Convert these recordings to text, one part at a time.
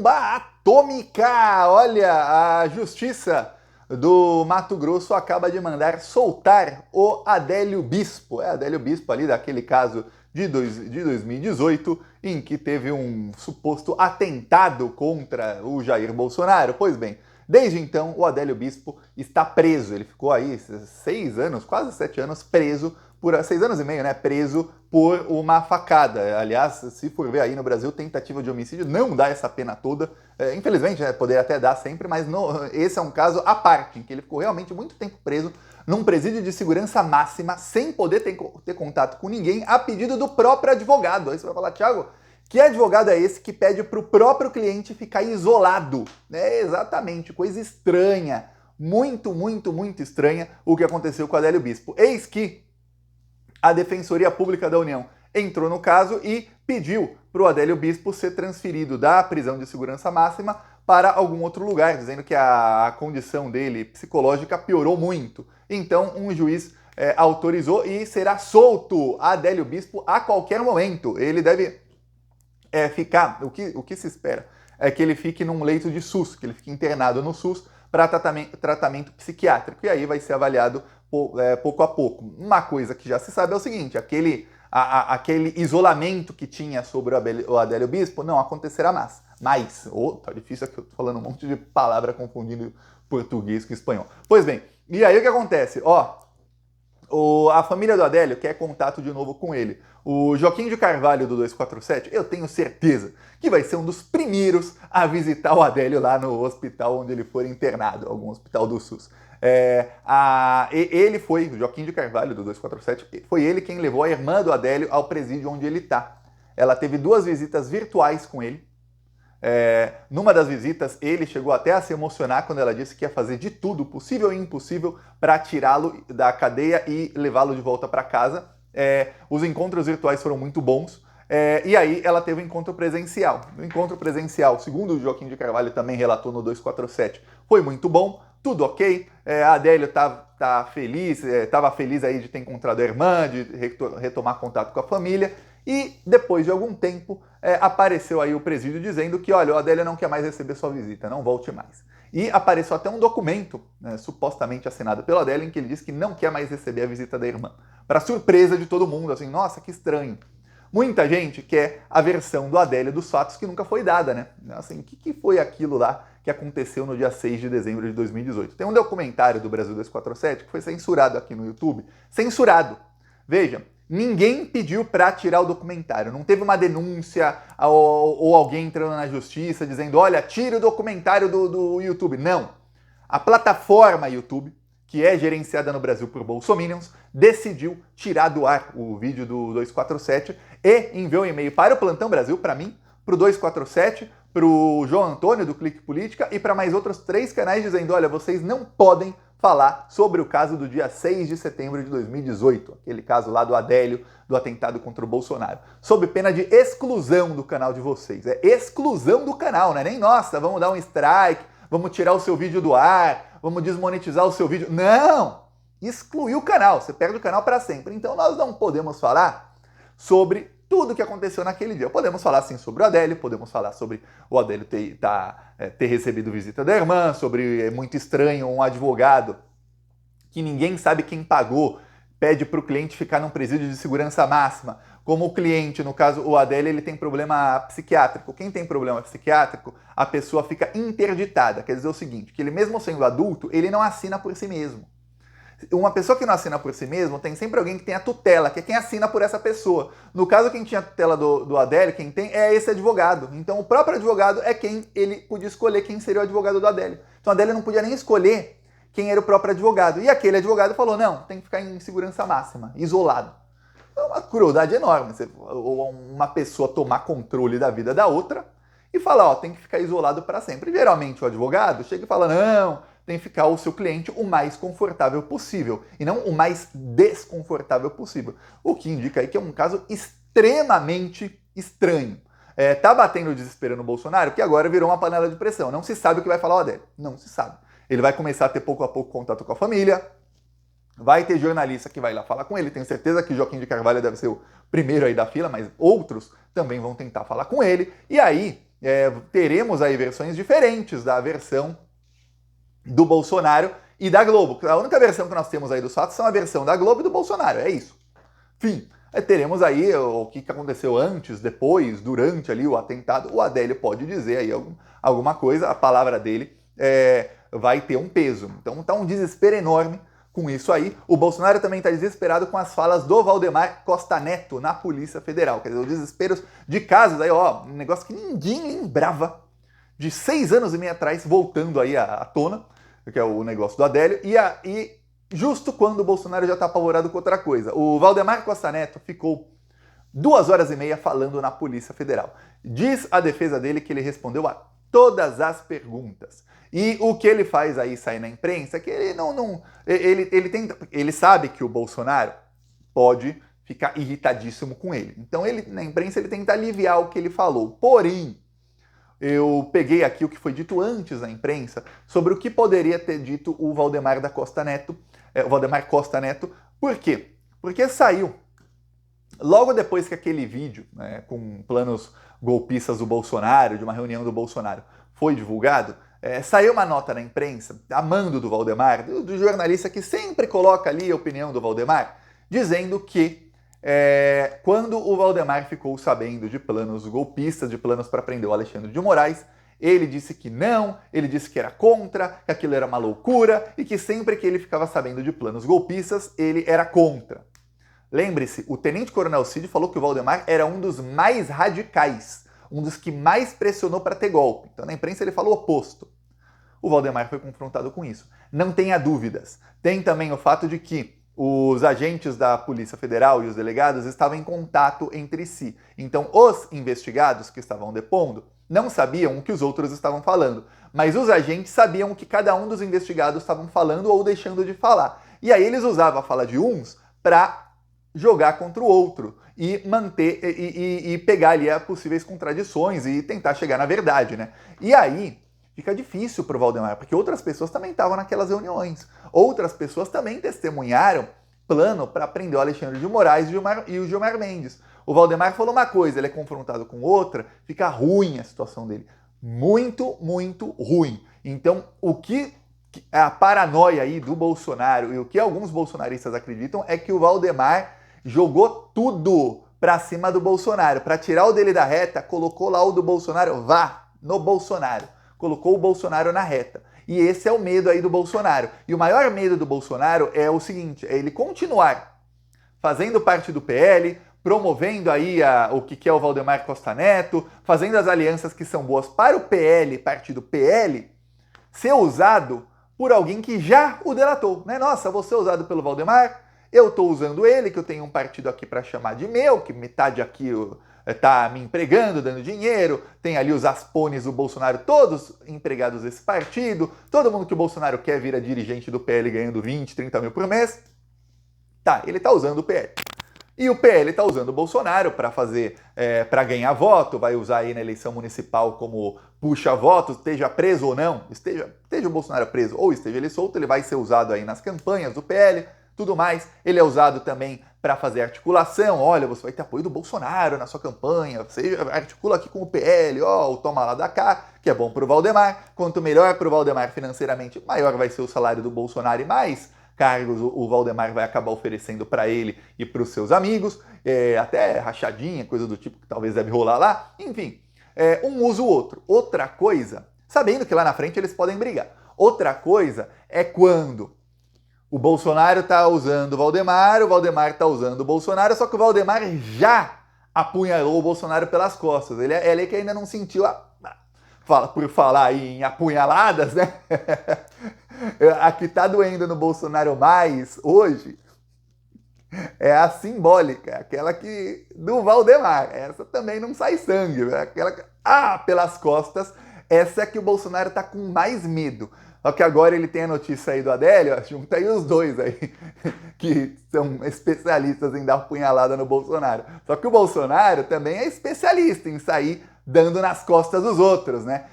bomba atômica! Olha, a Justiça do Mato Grosso acaba de mandar soltar o Adélio Bispo. É, Adélio Bispo ali daquele caso de 2018, em que teve um suposto atentado contra o Jair Bolsonaro. Pois bem, desde então o Adélio Bispo está preso. Ele ficou aí 6 anos, quase 7 anos preso, por 6 anos e meio, né? Preso por uma facada. Aliás, se for ver aí no Brasil, tentativa de homicídio não dá essa pena toda. Infelizmente, né, poderia até dar sempre, mas esse é um caso à parte, em que ele ficou realmente muito tempo preso num presídio de segurança máxima, sem poder ter contato com ninguém, a pedido do próprio advogado. Aí você vai falar, Thiago, que advogado é esse que pede para o próprio cliente ficar isolado? É exatamente, coisa estranha, muito, muito, muito estranha o que aconteceu com o Adélio Bispo. Eis que a Defensoria Pública da União entrou no caso e pediu para o Adélio Bispo ser transferido da prisão de segurança máxima para algum outro lugar, dizendo que a condição dele psicológica piorou muito. Então, um juiz autorizou e será solto Adélio Bispo a qualquer momento. Ele deve ficar, o que se espera é que ele fique num leito de SUS, que ele fique internado no SUS para tratamento psiquiátrico, e aí vai ser avaliado pouco a pouco. Uma coisa que já se sabe é o seguinte, aquele isolamento que tinha sobre o Adélio Bispo não acontecerá mais. Tá difícil aqui, eu tô falando um monte de palavra confundindo português com espanhol. Pois bem, e aí o que acontece? A família do Adélio quer contato de novo com ele. O Joaquim de Carvalho do 247, eu tenho certeza que vai ser um dos primeiros a visitar o Adélio lá no hospital onde ele for internado, algum hospital do SUS. Ele foi, o Joaquim de Carvalho do 247, foi ele quem levou a irmã do Adélio ao presídio onde ele está. Ela teve 2 visitas virtuais com ele. Numa das visitas, ele chegou até a se emocionar quando ela disse que ia fazer de tudo, possível e impossível, para tirá-lo da cadeia e levá-lo de volta para casa. Os encontros virtuais foram muito bons. E aí ela teve um encontro presencial. O encontro presencial, segundo o Joaquim de Carvalho também relatou no 247, foi muito bom, tudo ok. A Adélio estava feliz aí de ter encontrado a irmã, de retomar contato com a família. E depois de algum tempo apareceu aí o presídio dizendo que, olha, o Adélio não quer mais receber sua visita, não volte mais. E apareceu até um documento, supostamente assinado pelo Adélio, em que ele diz que não quer mais receber a visita da irmã. Para surpresa de todo mundo, assim, nossa, que estranho. Muita gente quer a versão do Adélio dos fatos que nunca foi dada, né? Assim, o que foi aquilo lá que aconteceu no dia 6 de dezembro de 2018? Tem um documentário do Brasil 247 que foi censurado aqui no YouTube. Censurado! Veja, ninguém pediu para tirar o documentário. Não teve uma denúncia ou alguém entrando na justiça dizendo, olha, tira o documentário do YouTube. Não. A plataforma YouTube, que é gerenciada no Brasil por bolsominions, decidiu tirar do ar o vídeo do 247 e enviou um e-mail para o Plantão Brasil, para mim, para o 247, para o João Antônio do Clique Política e para mais outros 3 canais dizendo, olha, vocês não podem falar sobre o caso do dia 6 de setembro de 2018, aquele caso lá do Adélio, do atentado contra o Bolsonaro, sob pena de exclusão do canal de vocês. É exclusão do canal, né? Nem, nossa, vamos dar um strike, vamos tirar o seu vídeo do ar, vamos desmonetizar o seu vídeo. Não! Excluir o canal, você perde o canal para sempre. Então nós não podemos falar sobre tudo o que aconteceu naquele dia. Podemos falar sim sobre o Adélio, podemos falar sobre o Adélio ter recebido visita da irmã, sobre muito estranho um advogado que ninguém sabe quem pagou, pede para o cliente ficar num presídio de segurança máxima. Como o cliente, no caso o Adélio, ele tem problema psiquiátrico. Quem tem problema psiquiátrico, a pessoa fica interditada. Quer dizer o seguinte, que ele mesmo sendo adulto, ele não assina por si mesmo. Uma pessoa que não assina por si mesmo, tem sempre alguém que tem a tutela, que é quem assina por essa pessoa. No caso, quem tinha a tutela do Adélio, quem tem, é esse advogado. Então, o próprio advogado é quem ele podia escolher quem seria o advogado do Adélio. Então, o Adélio não podia nem escolher quem era o próprio advogado. E aquele advogado falou, não, tem que ficar em segurança máxima, isolado. É uma crueldade enorme. Uma pessoa tomar controle da vida da outra e falar, ó, tem que ficar isolado para sempre. E, geralmente, o advogado chega e fala, não, tem que ficar o seu cliente o mais confortável possível e não o mais desconfortável possível. O que indica aí que é um caso extremamente estranho. Tá batendo desespero no Bolsonaro, que agora virou uma panela de pressão. Não se sabe o que vai falar o Adélio. Não se sabe. Ele vai começar a ter pouco a pouco contato com a família, vai ter jornalista que vai lá falar com ele. Tenho certeza que Joaquim de Carvalho deve ser o primeiro aí da fila, mas outros também vão tentar falar com ele. E aí teremos aí versões diferentes da versão do Bolsonaro e da Globo. A única versão que nós temos aí dos fatos são a versão da Globo e do Bolsonaro, é isso. Enfim, teremos aí o que aconteceu antes, depois, durante ali o atentado. O Adélio pode dizer aí alguma coisa, a palavra dele vai ter um peso. Então tá um desespero enorme com isso aí. O Bolsonaro também está desesperado com as falas do Valdemar Costa Neto na Polícia Federal. Quer dizer, os desesperos de casos aí, ó, um negócio que ninguém lembrava de 6 anos e meio atrás, voltando aí à tona, que é o negócio do Adélio, e justo quando o Bolsonaro já está apavorado com outra coisa. O Valdemar Costa Neto ficou 2 horas e meia falando na Polícia Federal. Diz a defesa dele que ele respondeu a todas as perguntas. E o que ele faz aí sair na imprensa é que ele sabe que o Bolsonaro pode ficar irritadíssimo com ele. Então na imprensa ele tenta aliviar o que ele falou. Porém, eu peguei aqui o que foi dito antes na imprensa sobre o que poderia ter dito o Valdemar Costa Neto. Por quê? Porque saiu logo depois que aquele vídeo, né, com planos golpistas do Bolsonaro, de uma reunião do Bolsonaro, foi divulgado, saiu uma nota na imprensa, a mando do Valdemar, do jornalista que sempre coloca ali a opinião do Valdemar, dizendo que quando o Valdemar ficou sabendo de planos golpistas, de planos para prender o Alexandre de Moraes, ele disse que não, ele disse que era contra, que aquilo era uma loucura e que sempre que ele ficava sabendo de planos golpistas, ele era contra. Lembre-se, o tenente-coronel Cid falou que o Valdemar era um dos mais radicais, um dos que mais pressionou para ter golpe. Então na imprensa ele falou o oposto. O Valdemar foi confrontado com isso. Não tenha dúvidas. Tem também o fato de que os agentes da Polícia Federal e os delegados estavam em contato entre si. Então os investigados que estavam depondo não sabiam o que os outros estavam falando, mas os agentes sabiam o que cada um dos investigados estavam falando ou deixando de falar. E aí eles usavam a fala de uns para jogar contra o outro e manter e pegar ali as possíveis contradições e tentar chegar na verdade, né? E aí fica difícil para o Valdemar, porque outras pessoas também estavam naquelas reuniões. Outras pessoas também testemunharam plano para prender o Alexandre de Moraes e o Gilmar Mendes. O Valdemar falou uma coisa, ele é confrontado com outra, fica ruim a situação dele. Muito, muito ruim. Então, o que a paranoia aí do Bolsonaro e o que alguns bolsonaristas acreditam é que o Valdemar jogou tudo para cima do Bolsonaro. Para tirar o dele da reta, colocou lá o do Bolsonaro, vá no Bolsonaro. Colocou o Bolsonaro na reta. E esse é o medo aí do Bolsonaro. E o maior medo do Bolsonaro é o seguinte, é ele continuar fazendo parte do PL, promovendo aí o que é o Valdemar Costa Neto, fazendo as alianças que são boas para o PL, partido PL, ser usado por alguém que já o delatou, né? Nossa, vou ser usado pelo Valdemar, eu estou usando ele, que eu tenho um partido aqui para chamar de meu, que metade aqui está me empregando, dando dinheiro, tem ali os aspones do Bolsonaro, todos empregados desse partido, todo mundo que o Bolsonaro quer vira dirigente do PL ganhando 20, 30 mil por mês. Tá, ele está usando o PL. E o PL está usando o Bolsonaro para para ganhar voto, vai usar aí na eleição municipal como puxa-voto, esteja preso ou não, esteja o Bolsonaro preso ou esteja ele solto, ele vai ser usado aí nas campanhas do PL, tudo mais. Ele é usado também para fazer articulação, olha, você vai ter apoio do Bolsonaro na sua campanha, você articula aqui com o PL, ó, o toma lá da cá, que é bom para o Valdemar. Quanto melhor para o Valdemar financeiramente, maior vai ser o salário do Bolsonaro e mais cargos o Valdemar vai acabar oferecendo para ele e para os seus amigos, até rachadinha, coisa do tipo que talvez deve rolar lá. Enfim, um usa o outro. Outra coisa, sabendo que lá na frente eles podem brigar. Outra coisa é quando o Bolsonaro está usando o Valdemar está usando o Bolsonaro, só que o Valdemar já apunhalou o Bolsonaro pelas costas. Ele é que ainda não sentiu por falar aí em apunhaladas, né? A que tá doendo no Bolsonaro mais hoje é a simbólica, aquela que do Valdemar. Essa também não sai sangue, né? Aquela que, pelas costas, essa é que o Bolsonaro tá com mais medo. Só que agora ele tem a notícia aí do Adélio, junta aí os dois aí, que são especialistas em dar punhalada no Bolsonaro. Só que o Bolsonaro também é especialista em sair dando nas costas dos outros, né?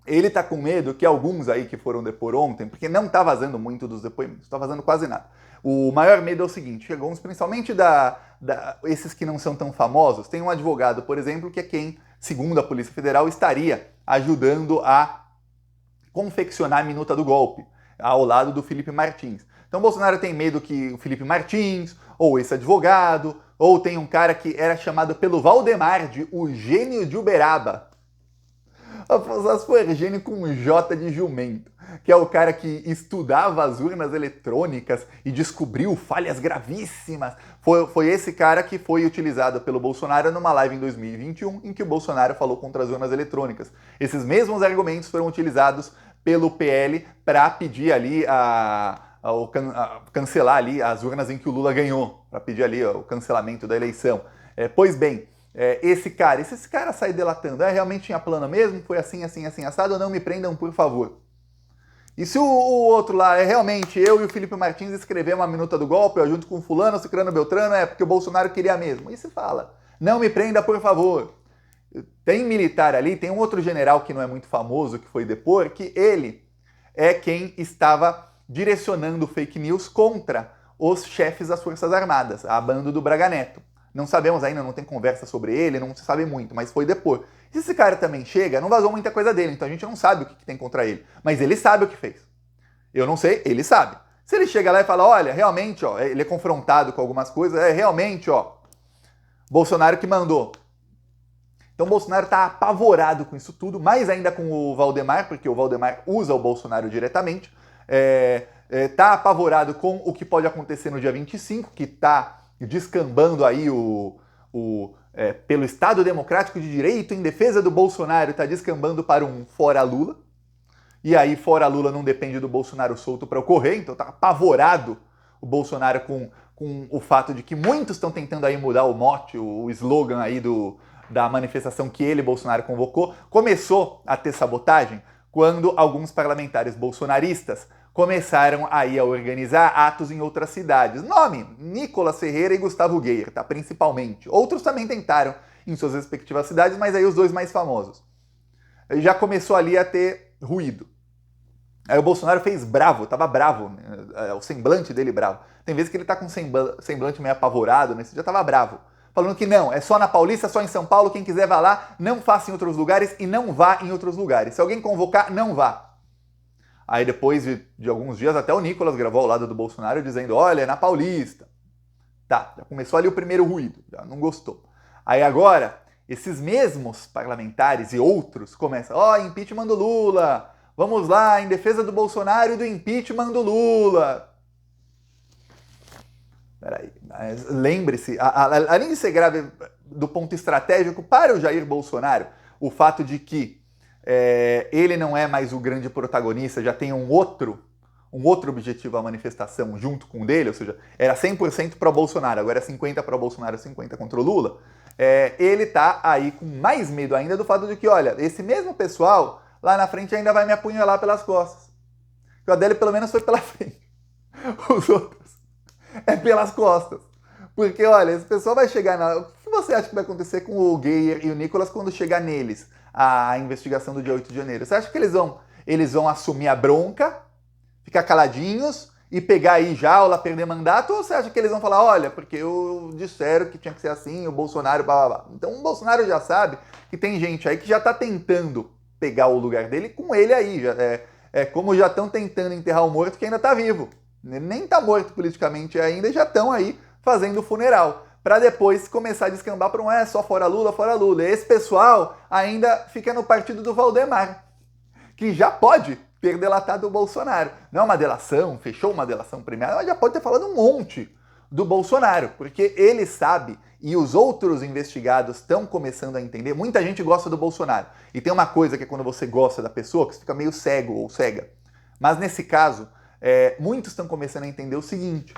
Ele tá com medo que alguns aí que foram depor ontem, porque não tá vazando muito dos depoimentos, tá vazando quase nada. O maior medo é o seguinte, alguns, principalmente esses que não são tão famosos, tem um advogado, por exemplo, que é quem segundo a Polícia Federal, estaria ajudando a confeccionar a minuta do golpe, ao lado do Felipe Martins. Então Bolsonaro tem medo que o Felipe Martins, ou esse advogado, ou tem um cara que era chamado pelo Valdemar de o gênio de Uberaba. Só se for gênio com um J de jumento, que é o cara que estudava as urnas eletrônicas e descobriu falhas gravíssimas. Foi esse cara que foi utilizado pelo Bolsonaro numa live em 2021, em que o Bolsonaro falou contra as urnas eletrônicas. Esses mesmos argumentos foram utilizados pelo PL para pedir ali cancelar ali as urnas em que o Lula ganhou, para pedir ali o cancelamento da eleição. Pois bem, esse cara sai delatando, realmente tinha plano mesmo, foi assim, assado, não me prendam, por favor. E se o outro lá realmente eu e o Felipe Martins escrevemos uma minuta do golpe, junto com fulano, ciclano, beltrano, porque o Bolsonaro queria mesmo. E se fala, não me prenda, por favor. Tem militar ali, tem um outro general que não é muito famoso, que foi depor, que ele é quem estava direcionando fake news contra os chefes das Forças Armadas, a banda do Braga Neto. Não sabemos ainda, não tem conversa sobre ele, não se sabe muito, mas foi depor. Se esse cara também chega, não vazou muita coisa dele, então a gente não sabe o que tem contra ele. Mas ele sabe o que fez. Eu não sei, ele sabe. Se ele chega lá e fala, olha, realmente, ele é confrontado com algumas coisas, realmente, Bolsonaro que mandou. Então o Bolsonaro está apavorado com isso tudo, mais ainda com o Valdemar, porque o Valdemar usa o Bolsonaro diretamente. Está apavorado com o que pode acontecer no dia 25, que está descambando aí pelo Estado Democrático de Direito em defesa do Bolsonaro, está descambando para um fora Lula. E aí fora Lula não depende do Bolsonaro solto para ocorrer, então está apavorado o Bolsonaro com o fato de que muitos estão tentando aí mudar o mote, o slogan aí da manifestação que ele, Bolsonaro, convocou. Começou a ter sabotagem quando alguns parlamentares bolsonaristas começaram aí a organizar atos em outras cidades. Nome: Nicolas Ferreira e Gustavo Geyer, tá? Principalmente. Outros também tentaram em suas respectivas cidades, mas aí os dois mais famosos. Já começou ali a ter ruído. Aí o Bolsonaro fez bravo, tava bravo, o semblante dele bravo. Tem vezes que ele tá com semblante meio apavorado, nesse dia tava bravo. Falando que não, é só na Paulista, só em São Paulo, quem quiser vá lá, não faça em outros lugares e não vá em outros lugares. Se alguém convocar, não vá. Aí depois de alguns dias, até o Nicolas gravou ao lado do Bolsonaro dizendo, olha, é na Paulista. Tá, já começou ali o primeiro ruído, já não gostou. Aí agora, esses mesmos parlamentares e outros começam, impeachment do Lula, vamos lá, em defesa do Bolsonaro e do impeachment do Lula. Peraí, mas lembre-se, além de ser grave do ponto estratégico para o Jair Bolsonaro, o fato de que ele não é mais o grande protagonista, já tem um outro objetivo à manifestação junto com o dele, ou seja, era 100% para o Bolsonaro, agora é 50% para o Bolsonaro, 50% contra o Lula. Ele tá aí com mais medo ainda do fato de que, olha, esse mesmo pessoal lá na frente ainda vai me apunhalar pelas costas. O Adélio pelo menos foi pela frente. Os outros é pelas costas. Porque, olha, esse pessoal vai chegar na... O que você acha que vai acontecer com o Geyer e o Nicolas quando chegar neles a investigação do dia 8 de janeiro? Você acha que eles vão assumir a bronca, ficar caladinhos e pegar aí já ou lá perder mandato? Ou você acha que eles vão falar, olha, porque disseram que tinha que ser assim, o Bolsonaro, blá, blá, blá. Então o Bolsonaro já sabe que tem gente aí que já tá tentando pegar o lugar dele com ele aí. Como já estão tentando enterrar o morto que ainda tá vivo. Ele nem tá morto politicamente ainda e já estão aí fazendo o funeral. Para depois começar a descambar para só fora Lula, fora Lula. E esse pessoal ainda fica no partido do Valdemar, que já pode ter delatado o Bolsonaro. Não é uma delação, fechou uma delação premiada, mas já pode ter falado um monte do Bolsonaro, porque ele sabe e os outros investigados estão começando a entender. Muita gente gosta do Bolsonaro. E tem uma coisa que é quando você gosta da pessoa, que você fica meio cego ou cega. Mas nesse caso, muitos estão começando a entender o seguinte...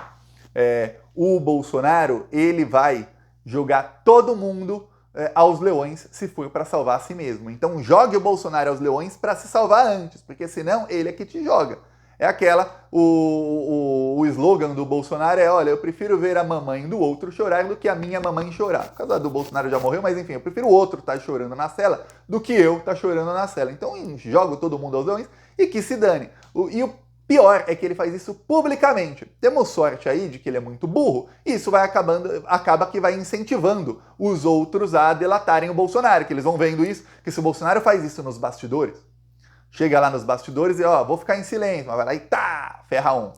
o Bolsonaro, ele vai jogar todo mundo aos leões se for para salvar a si mesmo. Então jogue o Bolsonaro aos leões para se salvar antes, porque senão ele é que te joga. O slogan do Bolsonaro olha, eu prefiro ver a mamãe do outro chorar do que a minha mamãe chorar. O caso do Bolsonaro já morreu, mas enfim, eu prefiro o outro estar chorando na cela do que eu estar chorando na cela. Então jogo todo mundo aos leões e que se dane. Pior é que ele faz isso publicamente. Temos sorte aí de que ele é muito burro, e isso acaba que vai incentivando os outros a delatarem o Bolsonaro, que eles vão vendo isso, que se o Bolsonaro faz isso nos bastidores, chega lá nos bastidores e vou ficar em silêncio, mas vai lá e ferra um,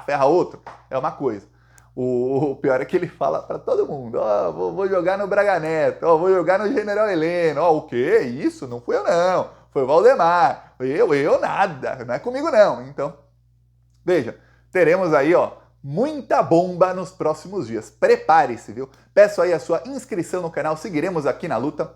ferra outro, é uma coisa. O pior é que ele fala para todo mundo, vou jogar no Braga Neto, vou jogar no General Heleno, o quê? Isso? Não fui eu não, foi o Valdemar, eu nada, não é comigo não, então... Veja, teremos aí, muita bomba nos próximos dias. Prepare-se, viu? Peço aí a sua inscrição no canal, seguiremos aqui na luta.